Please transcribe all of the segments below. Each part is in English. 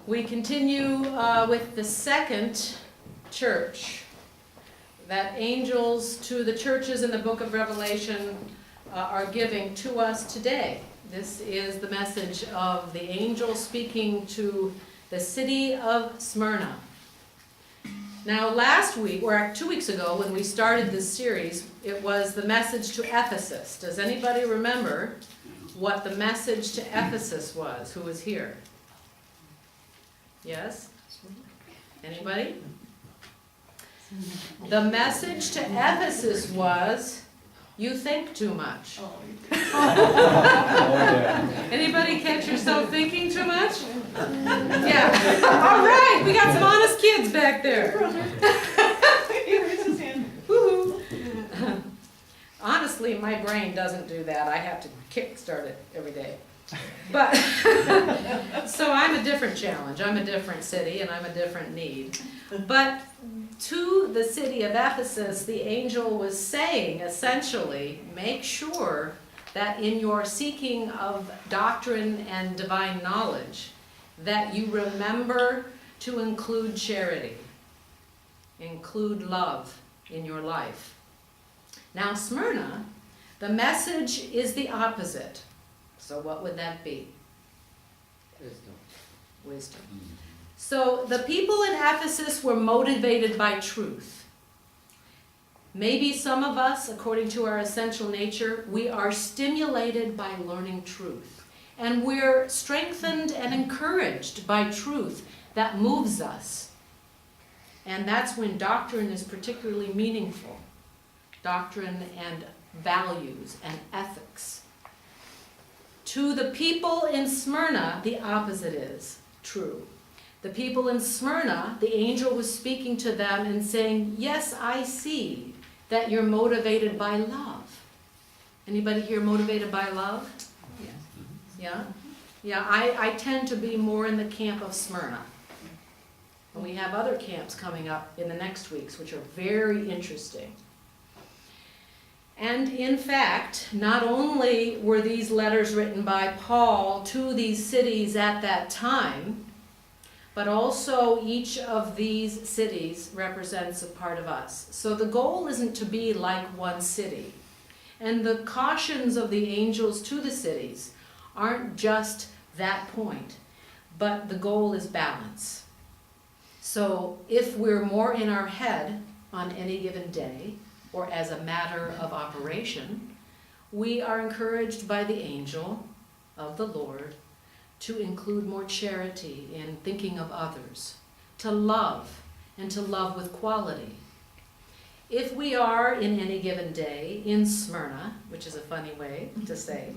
We continue with the second church that angels to the churches in the book of Revelation are giving to us today. This is the message of the angel speaking to the city of Smyrna. Now last week, or 2 weeks ago, when we started this series, it was the message to Ephesus. Does anybody remember what the message to Ephesus was? Who was here? Yes? Anybody? The message to Ephesus was, you think too much. Anybody catch yourself thinking too much? Yeah. All right, we got some honest kids back there. He raised his hand. Woo-hoo. Honestly, my brain doesn't do that. I have to kickstart it every day. But, so I'm a different challenge. I'm a different city and I'm a different need. But to the city of Ephesus, the angel was saying, essentially, make sure that in your seeking of doctrine and divine knowledge, that you remember to include charity, include love in your life. Now, Smyrna, the message is the opposite. So what would that be? Wisdom. So the people in Ephesus were motivated by truth. Maybe some of us, according to our essential nature, we are stimulated by learning truth. And we're strengthened and encouraged by truth that moves us. And that's when doctrine is particularly meaningful. Doctrine and values and ethics. To the people in Smyrna, the opposite is true. The people in Smyrna, the angel was speaking to them and saying, yes, I see that you're motivated by love. Anybody here motivated by love? Yes. Yeah? Yeah, I tend to be more in the camp of Smyrna. And we have other camps coming up in the next weeks, which are very interesting. And in fact, not only were these letters written by Paul to these cities at that time, but also each of these cities represents a part of us. So the goal isn't to be like one city. And the cautions of the angels to the cities aren't just that point, but the goal is balance. So if we're more in our head on any given day, or as a matter of operation, we are encouraged by the angel of the Lord to include more charity in thinking of others, to love, and to love with quality. If we are in any given day in Smyrna, which is a funny way to say,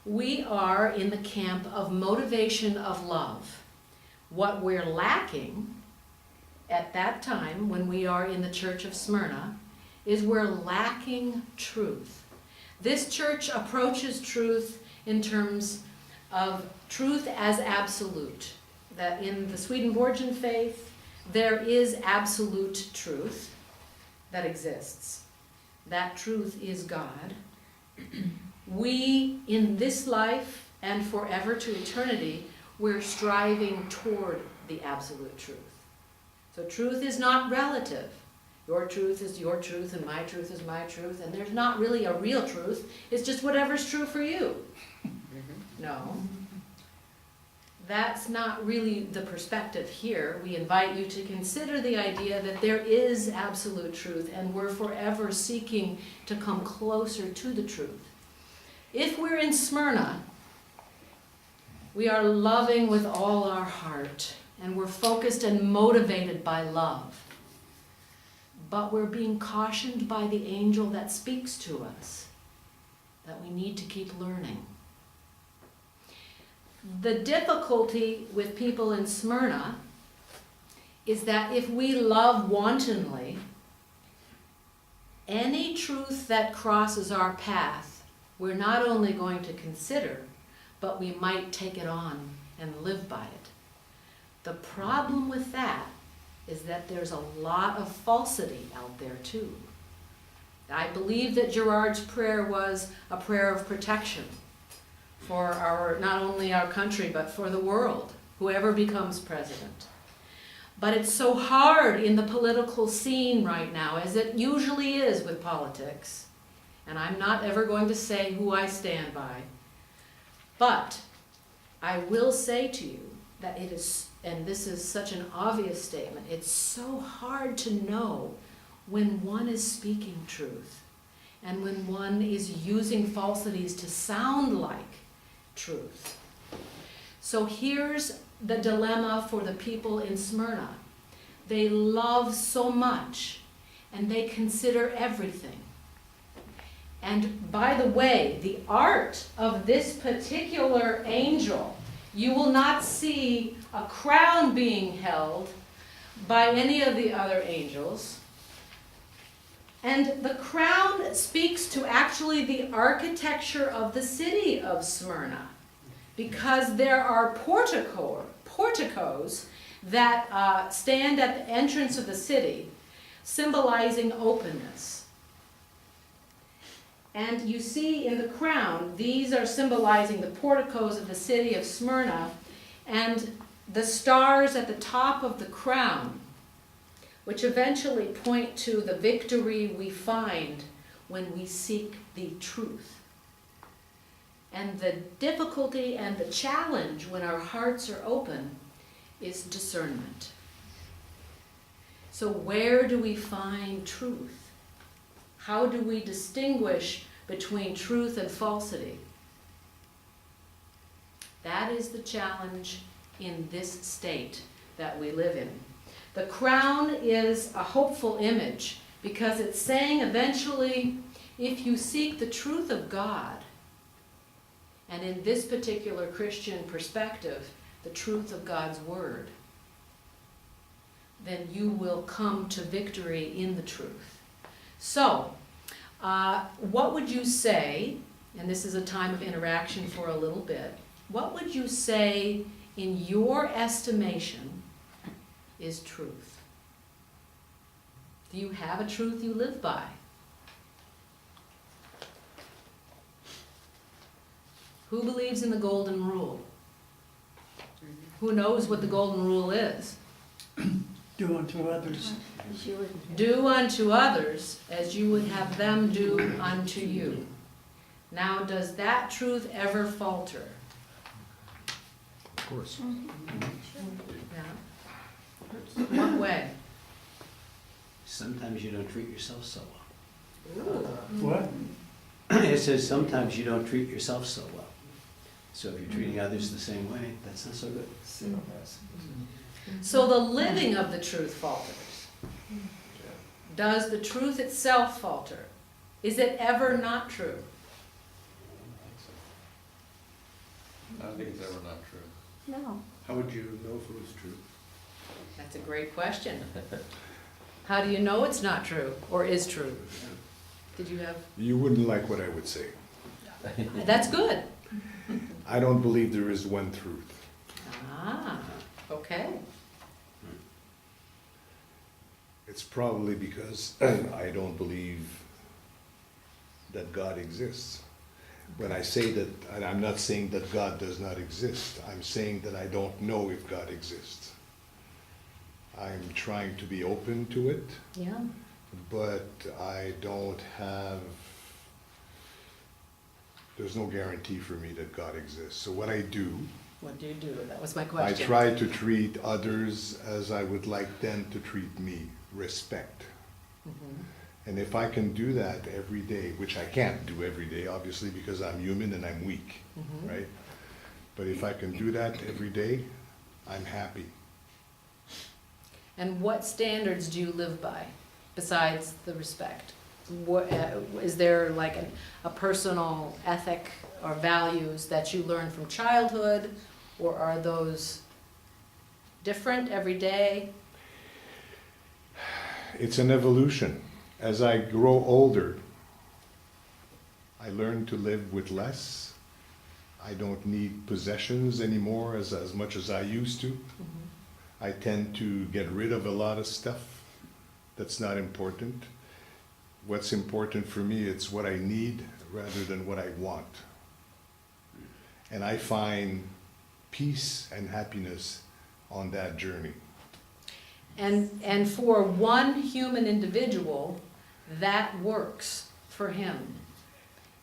we are in the camp of motivation of love. What we're lacking at that time when we are in the church of Smyrna is we're lacking truth. This church approaches truth in terms of truth as absolute. That in the Swedenborgian faith, there is absolute truth that exists. That truth is God. We, in this life and forever to eternity, we're striving toward the absolute truth. So truth is not relative. Your truth is your truth and my truth is my truth, and there's not really a real truth. It's just whatever's true for you. No. That's not really the perspective here. We invite you to consider the idea that there is absolute truth and we're forever seeking to come closer to the truth. If we're in Smyrna, we are loving with all our heart and we're focused and motivated by love. But we're being cautioned by the angel that speaks to us that we need to keep learning. The difficulty with people in Smyrna is that if we love wantonly, any truth that crosses our path, we're not only going to consider, but we might take it on and live by it. The problem with that is that there's a lot of falsity out there too. I believe that Gerard's prayer was a prayer of protection for our, not only our country, but for the world. whoever becomes president. But it's so hard in the political scene right now, as it usually is with politics. And I'm not ever going to say who I stand by. But I will say to you that it is, and this is such an obvious statement, it's so hard to know when one is speaking truth and when one is using falsities to sound like truth. So here's the dilemma for the people in Smyrna. They love so much and they consider everything. And by the way, the art of this particular angel, you will not see a crown being held by any of the other angels. And the crown speaks to actually the architecture of the city of Smyrna, because there are porticos that stand at the entrance of the city, symbolizing openness. And you see in the crown, these are symbolizing the porticos of the city of Smyrna, and the stars at the top of the crown, which eventually point to the victory we find when we seek the truth. And the difficulty and the challenge when our hearts are open is discernment. So where do we find truth? How do we distinguish between truth and falsity? That is the challenge in this state that we live in. The crown is a hopeful image because it's saying eventually, if you seek the truth of God, and in this particular Christian perspective, the truth of God's word, then you will come to victory in the truth. So, what would you say, and this is a time of interaction for a little bit, what would you say in your estimation is truth? Do you have a truth you live by? Who believes in the golden rule? Who knows what the golden rule is? Do unto others. Do unto others as you would have them do unto you. Now, does that truth ever falter? Of course. Yeah. What way? Sometimes you don't treat yourself so well. What? It says sometimes you don't treat yourself so well. So if you're treating others the same way, that's not so good. So the living of the truth falters. Does the truth itself falter? Is it ever not true? I think it's ever not true. No. How would you know if it was true? That's a great question. How do you know it's not true or is true? Did you have? You wouldn't like what I would say. That's good. I don't believe there is one truth. Ah, okay. It's probably because I don't believe that God exists. When I say that, and I'm not saying that God does not exist, I'm saying that I don't know if God exists. I'm trying to be open to it, Yeah. but I don't have, there's no guarantee for me that God exists. So what I do, What do you do? That was my I question. try to treat others as I would like them to treat me, respect. Mhm. And if I can do that every day, which I can't do every day, obviously, because I'm human and I'm weak, Mhm. right? But if I can do that every day, I'm happy. And what standards do you live by besides the respect? What, is there like a personal ethic or values that you learn from childhood, or are those different every day? It's an evolution. As I grow older, I learn to live with less. I don't need possessions anymore as much as I used to. I tend to get rid of a lot of stuff that's not important. What's important for me, it's what I need rather than what I want. And I find peace and happiness on that journey. And for one human individual, that works for him.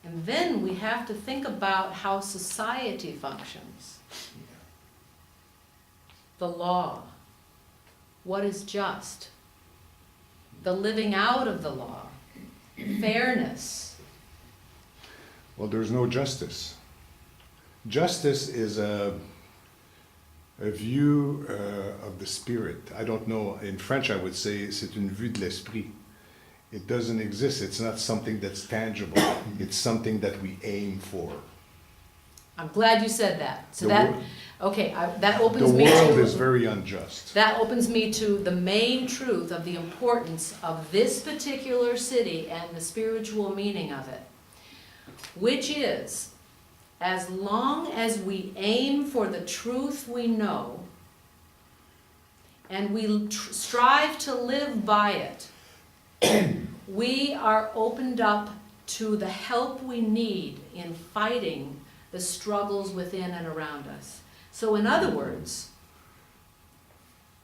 And then we have to think about how society functions. The law, what is just, the living out of the law, fairness. Well, there's no justice. Justice is a view of the spirit. I don't know, in French I would say c'est une vue de l'esprit. It doesn't exist, it's not something that's tangible, it's something that we aim for. I'm glad you said that. So The that, wor- okay, that The opens me world is to, very unjust. that opens me to the main truth of the importance of this particular city and the spiritual meaning of it, which is, as long as we aim for the truth we know, and we strive to live by it, we are opened up to the help we need in fighting the struggles within and around us. So in other words,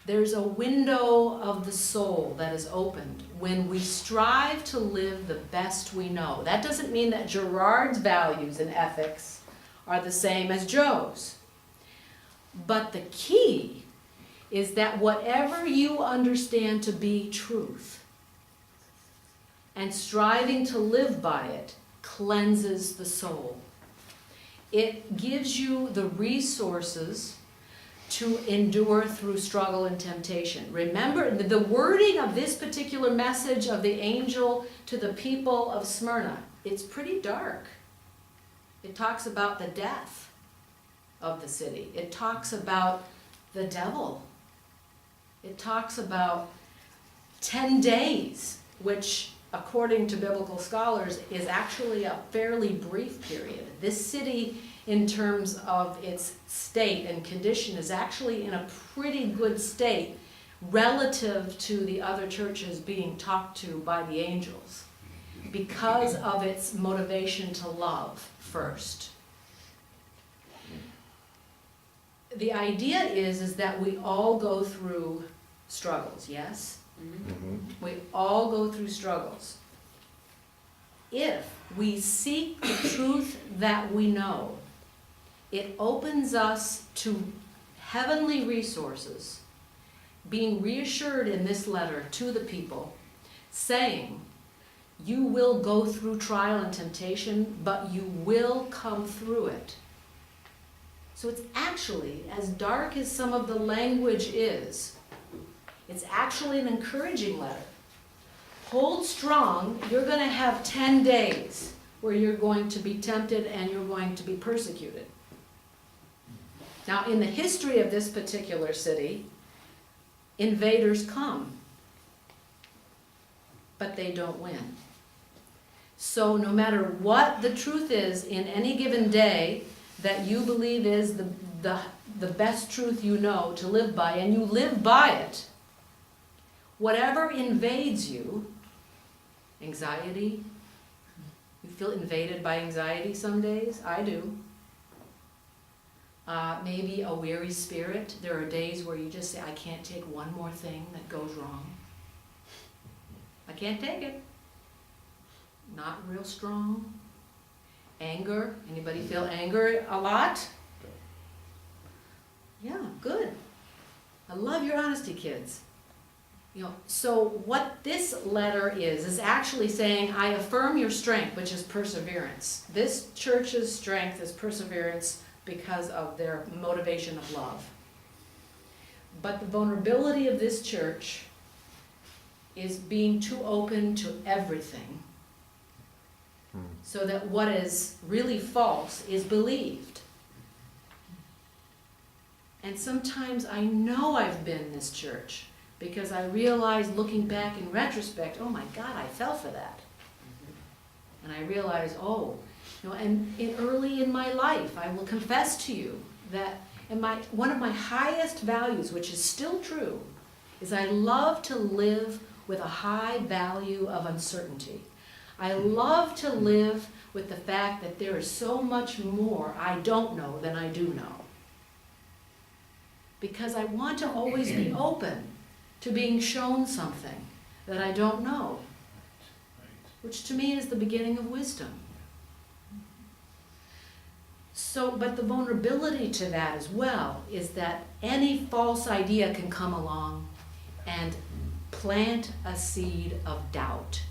there's a window of the soul that is opened when we strive to live the best we know. That doesn't mean that Gerard's values and ethics are the same as Joe's. But the key is that whatever you understand to be truth, and striving to live by it, cleanses the soul. It gives you the resources to endure through struggle and temptation. Remember, the wording of this particular message of the angel to the people of Smyrna, it's pretty dark. It talks about the death of the city. It talks about the devil. It talks about 10 days, which according to biblical scholars, is actually a fairly brief period. This city, in terms of its state and condition, is actually in a pretty good state relative to the other churches being talked to by the angels, because of its motivation to love first. The idea is that we all go through struggles, yes? We all go through struggles. If we seek the truth that we know, it opens us to heavenly resources, being reassured in this letter to the people, saying, you will go through trial and temptation, but you will come through it. So it's actually, as dark as some of the language is, it's actually an encouraging letter. Hold strong, you're going to have 10 days where you're going to be tempted and you're going to be persecuted. Now, in the history of this particular city, invaders come, but they don't win. So no matter what the truth is in any given day that you believe is the best truth you know to live by, and you live by it, whatever invades you, anxiety, you feel invaded by anxiety some days? I do. Maybe a weary spirit. There are days where you just say, I can't take one more thing that goes wrong. I can't take it. Not real strong. Anger. Anybody feel anger a lot? Yeah, good. I love your honesty, kids. You know, so what this letter is actually saying, I affirm your strength, which is perseverance. This church's strength is perseverance because of their motivation of love. But the vulnerability of this church is being too open to everything, so that what is really false is believed. And sometimes I know I've been in this church, because I realize, looking back in retrospect, oh my God, I fell for that. And I realize, and early in my life, I will confess to you that one of my highest values, which is still true, is I love to live with a high value of uncertainty. I love to live with the fact that there is so much more I don't know than I do know. because I want to always be open to being shown something that I don't know, which to me is the beginning of wisdom. So, but the vulnerability to that as well is that any false idea can come along and plant a seed of doubt.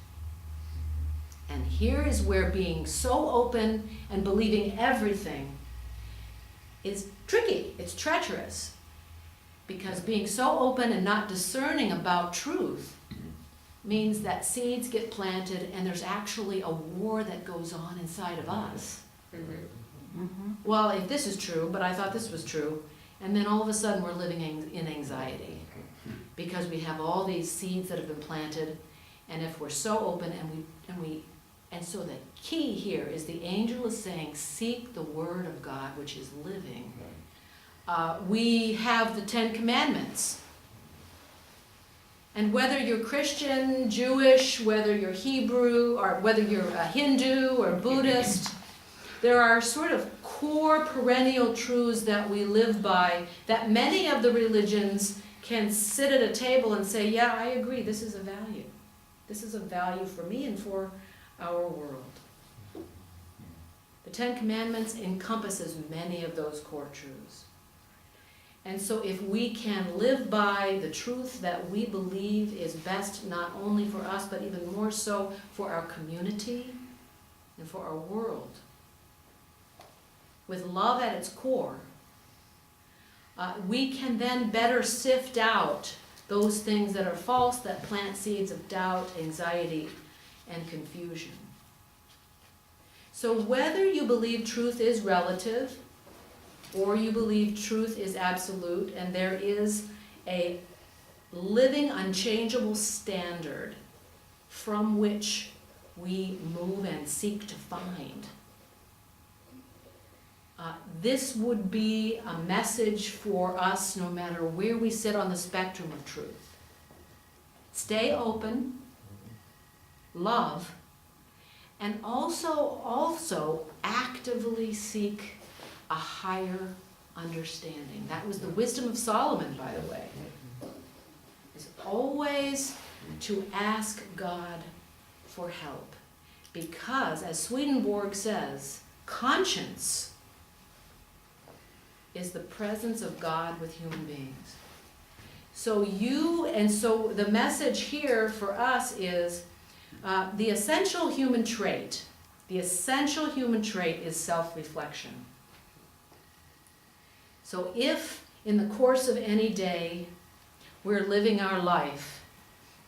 And here is where being so open and believing everything is tricky, it's treacherous. Because being so open and not discerning about truth means that seeds get planted and there's actually a war that goes on inside of us. Well, if this is true, but I thought this was true, and then all of a sudden we're living in anxiety because we have all these seeds that have been planted, and if we're so open and so the key here is the angel is saying, seek the word of God which is living. We have the 10 Commandments. And whether you're Christian, Jewish, whether you're Hebrew, or whether you're a Hindu or Buddhist, there are sort of core perennial truths that we live by that many of the religions can sit at a table and say, yeah, I agree, this is a value. This is a value for me and for our world. The 10 Commandments encompasses many of those core truths. And so if we can live by the truth that we believe is best not only for us, but even more so for our community and for our world, with love at its core, we can then better sift out those things that are false, that plant seeds of doubt, anxiety, and confusion. So whether you believe truth is relative, or you believe truth is absolute, and there is a living, unchangeable standard from which we move and seek to find. This would be a message for us no matter where we sit on the spectrum of truth. Stay open, love, and also actively seek a higher understanding. That was the wisdom of Solomon, by the way. Is always to ask God for help. Because, as Swedenborg says, conscience is the presence of God with human beings. So the message here for us is the essential human trait. The essential human trait is self-reflection. So if in the course of any day we're living our life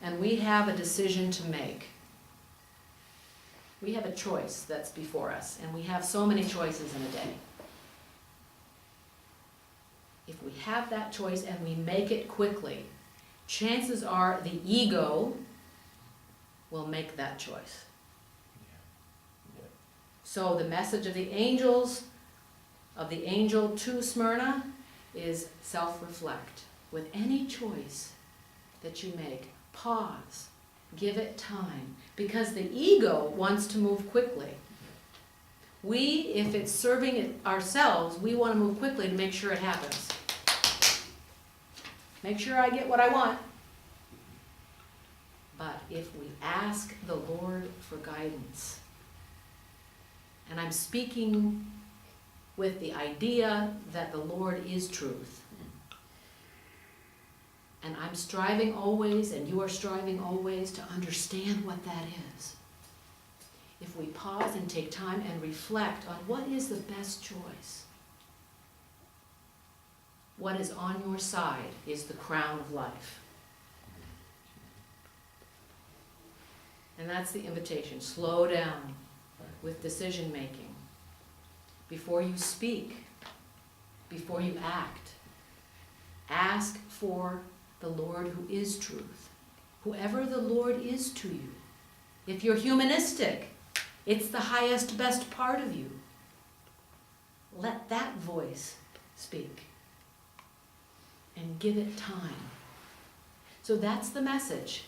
and we have a decision to make, we have a choice that's before us, and we have so many choices in a day. If we have that choice and we make it quickly, chances are the ego will make that choice. So the message of the angels, of the angel to Smyrna, is self-reflect. With any choice that you make, pause, give it time, because the ego wants to move quickly. If it's serving it ourselves, we want to move quickly to make sure it happens. Make sure I get what I want. But if we ask the Lord for guidance, and I'm speaking with the idea that the Lord is truth, and I'm striving always, and you are striving always to understand what that is. If we pause and take time and reflect on what is the best choice, what is on your side is the crown of life. And that's the invitation. Slow down with decision making. Before you speak, before you act, ask for the Lord who is truth. Whoever the Lord is to you. If you're humanistic, it's the highest, best part of you. Let that voice speak. And give it time. So that's the message.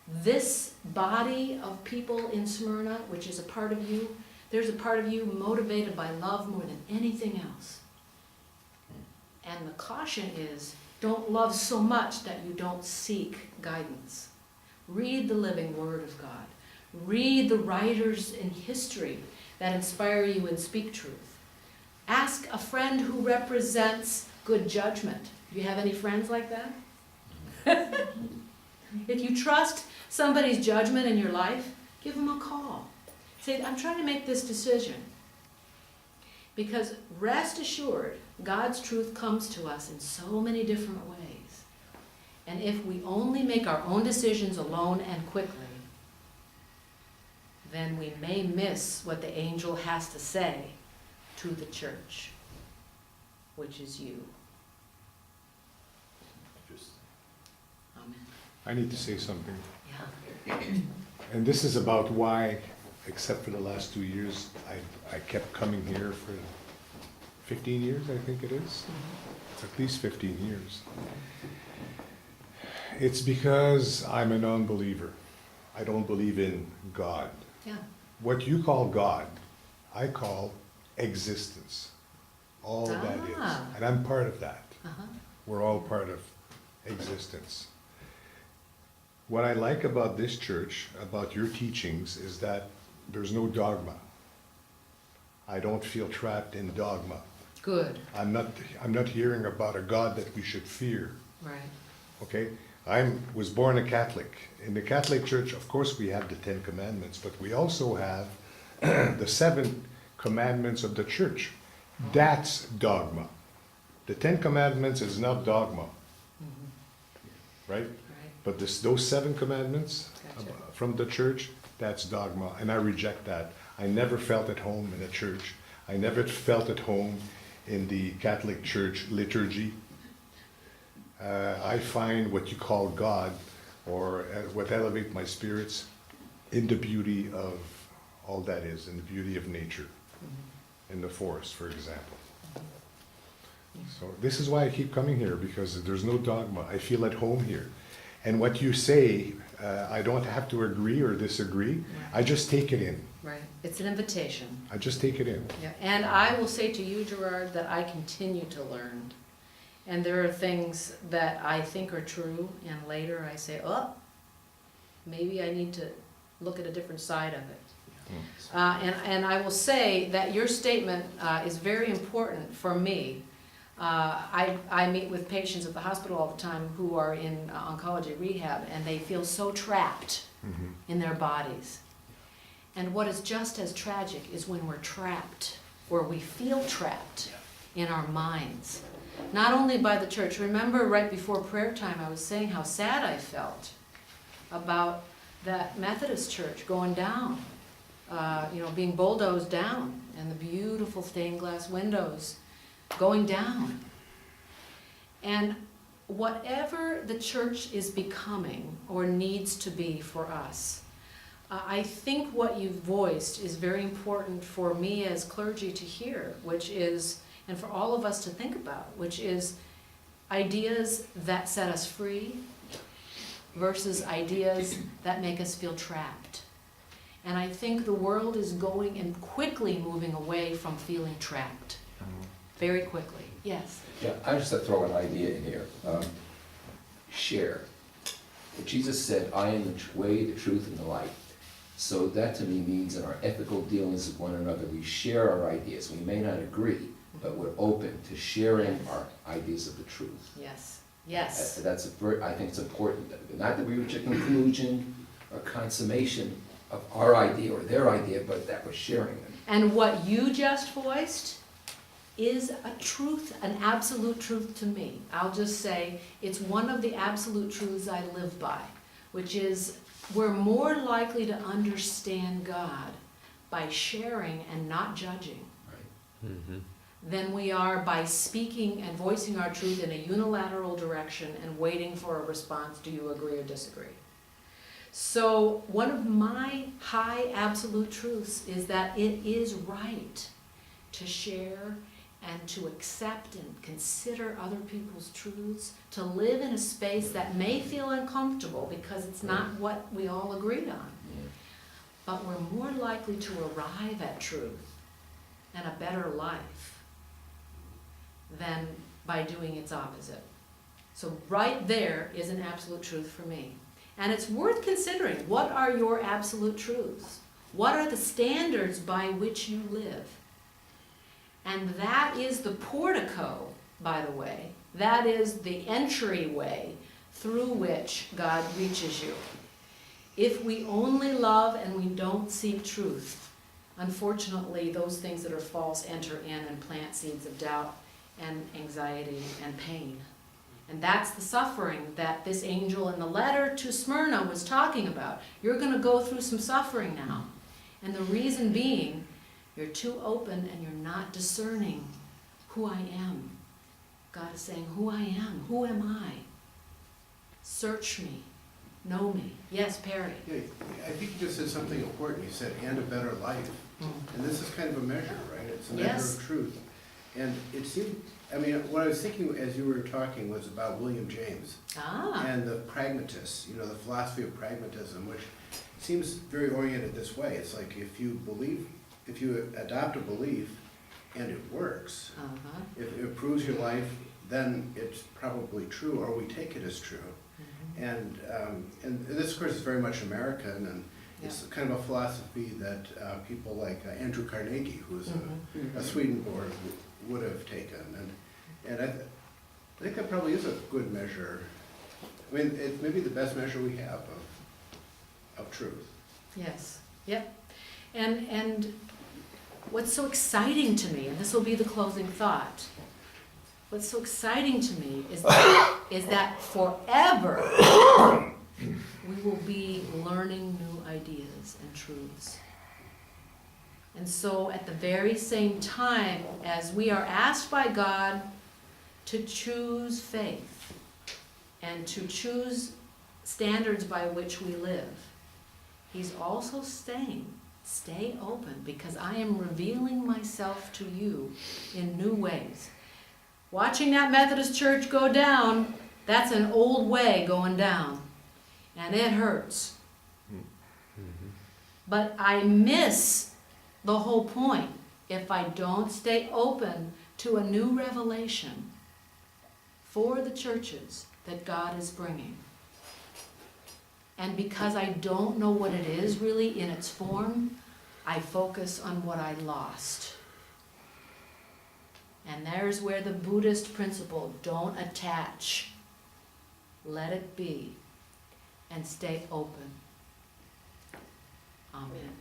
This body of people in Smyrna, which is a part of you, there's a part of you motivated by love more than anything else. And the caution is, don't love so much that you don't seek guidance. Read the living Word of God. Read the writers in history that inspire you and speak truth. Ask a friend who represents good judgment. Do you have any friends like that? If you trust somebody's judgment in your life, give them a call. Say, I'm trying to make this decision. Because rest assured, God's truth comes to us in so many different ways. And if we only make our own decisions alone and quickly, then we may miss what the angel has to say to the church, which is you. Amen. I need to say something. Yeah. And this is about why, except for the last 2 years, I kept coming here for 15 years, I think it is. It's at least 15 years. It's because I'm a non-believer. I don't believe in God. Yeah. What you call God, I call existence. All that is. Ah. And I'm part of that. Uh-huh. We're all part of existence. What I like about this church, about your teachings, is that there's no dogma. I don't feel trapped in dogma. Good. I'm not hearing about a God that we should fear. Right. Okay? Was born a Catholic. In the Catholic Church, of course, we have the 10 Commandments, but we also have the 7 Commandments of the Church. That's dogma. The 10 Commandments is not dogma, right? Right. But those 7 Commandments Gotcha. from the Church, that's dogma, and I reject that. I never felt at home in a church. I never felt at home in the Catholic Church liturgy. I find what you call God, or what elevate my spirits, in the beauty of all that is, in the beauty of nature, in the forest, for example. So this is why I keep coming here, because there's no dogma. I feel at home here. And what you say, I don't have to agree or disagree. I just take it in. Right. It's an invitation. I just take it in. Yeah. And I will say to you, Gerard, that I continue to learn. And there are things that I think are true, and later I say, oh, maybe I need to look at a different side of it. And I will say that your statement is very important for me. I meet with patients at the hospital all the time who are in oncology rehab, and they feel so trapped in their bodies. And what is just as tragic is when we're trapped, or we feel trapped in our minds. Not only by the church. Remember right before prayer time I was saying how sad I felt about that Methodist church going down, being bulldozed down, and the beautiful stained glass windows going down. And whatever the church is becoming or needs to be for us, I think what you've voiced is very important for me as clergy to hear, which is, and for all of us to think about, which is ideas that set us free versus ideas that make us feel trapped. And I think the world is going and quickly moving away from feeling trapped. Very quickly. Yes? Yeah, I just have to throw an idea in here. Share. But Jesus said, I am the way, the truth, and the light. So that to me means in our ethical dealings with one another, we share our ideas. We may not agree, but we're open to sharing our ideas of the truth. Yes. Yes. I think it's important. Not that we reach a conclusion or consummation of our idea or their idea, but that we're sharing them. And what you just voiced is a truth, an absolute truth to me. I'll just say it's one of the absolute truths I live by, which is we're more likely to understand God by sharing and not judging than we are by speaking and voicing our truth in a unilateral direction and waiting for a response, do you agree or disagree? So one of my high absolute truths is that it is right to share and to accept and consider other people's truths, to live in a space that may feel uncomfortable because it's not what we all agreed on. But we're more likely to arrive at truth and a better life than by doing its opposite. So right there is an absolute truth for me. And it's worth considering, what are your absolute truths? What are the standards by which you live? And that is the portico, by the way. That is the entryway through which God reaches you. If we only love and we don't seek truth, unfortunately, those things that are false enter in and plant seeds of doubt and anxiety and pain. And that's the suffering that this angel in the letter to Smyrna was talking about. You're going to go through some suffering now. And the reason being, you're too open and you're not discerning who I am. God is saying, who I am, who am I? Search me, know me. Yes, Perry. Yeah, I think you just said something important. You said, and a better life. And this is kind of a measure, right? It's a measure Yes. of truth. And it seemed, I mean, what I was thinking as you were talking was about William James Ah, and the pragmatists, you know, the philosophy of pragmatism, which seems very oriented this way. It's like if you believe, if you adopt a belief and it works, uh-huh. if it improves your life, then it's probably true, or we take it as true. And this, of course, is very much American, and it's kind of a philosophy that people like Andrew Carnegie, who's a Swedenborg, would have taken. And I think that probably is a good measure. I mean, it's maybe the best measure we have of truth. Yes, yep. And what's so exciting to me, and this will be the closing thought, what's so exciting to me is that forever we will be learning new ideas and truths. And so at the very same time as we are asked by God to choose faith and to choose standards by which we live, He's also saying, stay open, because I am revealing myself to you in new ways. Watching that Methodist church go down, that's an old way going down, and it hurts. But I miss the whole point if I don't stay open to a new revelation for the churches that God is bringing. And because I don't know what it is really in its form, I focus on what I lost. And there's where the Buddhist principle, don't attach, let it be, and stay open. Amen.